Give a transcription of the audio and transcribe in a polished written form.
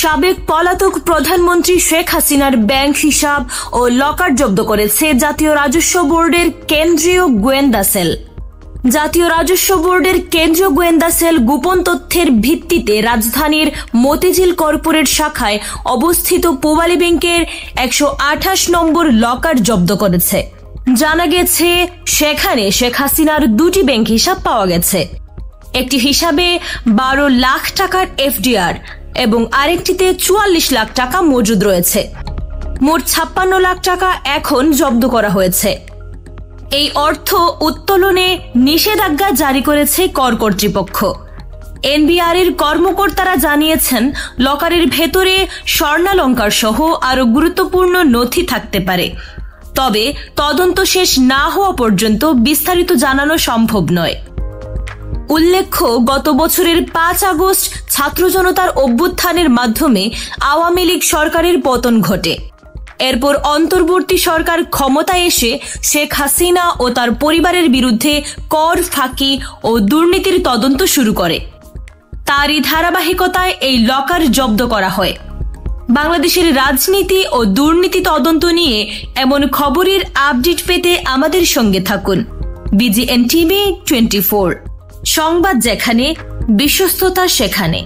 সাবেক পলাতক প্রধানমন্ত্রী শেখ হাসিনার ব্যাংক হিসাব ও লকার জব্দ করেছে জাতীয় রাজস্ব বোর্ডের কেন্দ্রীয় গোয়েন্দা সেল। জাতীয় রাজস্ব বোর্ডের কেন্দ্রীয় গোয়েন্দা সেল গোপন তথ্যের ভিত্তিতে রাজধানীর মতিঝিল কর্পোরেট শাখায় অবস্থিত পূবালী ব্যাংকের 128 নম্বর লকার জব্দ করেছে। জানা গেছে সেখানে শেখ হাসিনার 2টি ব্যাংক হিসাব পাওয়া গেছে। একটি হিসাবে 12 লাখ টাকার এফডিআর এবং আরেকটিতে 44 লাখ টাকা মজুদ রয়েছে। মোট 56 লাখ টাকা এখন জব্দ করা হয়েছে। এই অর্থ উত্তোলনে নিষেধাজ্ঞা জারি করেছে কর কর্তৃপক্ষ। এনবিআর এর কর্মকর্তারা জানিয়েছেন, লকারের ভেতরে স্বর্ণালংকার সহ আরো গুরুত্বপূর্ণ নথি থাকতে পারে, তবে তদন্ত শেষ না হওয়া পর্যন্ত বিস্তারিত জানানো সম্ভব নয়। উল্লেখ্য, গত বছরের 5 আগস্ট ছাত্র জনতার অভ্যুত্থানের মাধ্যমে আওয়ামী লীগ সরকারের পতন ঘটে। এরপর অন্তর্বর্তী সরকার ক্ষমতায় এসে শেখ হাসিনা ও তার পরিবারের বিরুদ্ধে কর ফাঁকি ও দুর্নীতির তদন্ত শুরু করে। তারই ধারাবাহিকতায় এই লকার জব্দ করা হয়। বাংলাদেশের রাজনীতি ও দুর্নীতি তদন্ত নিয়ে এমন খবরের আপডেট পেতে আমাদের সঙ্গে থাকুন। BGN TV 24, সংবাদ যেখানে, বিশ্বস্ততা সেখানে।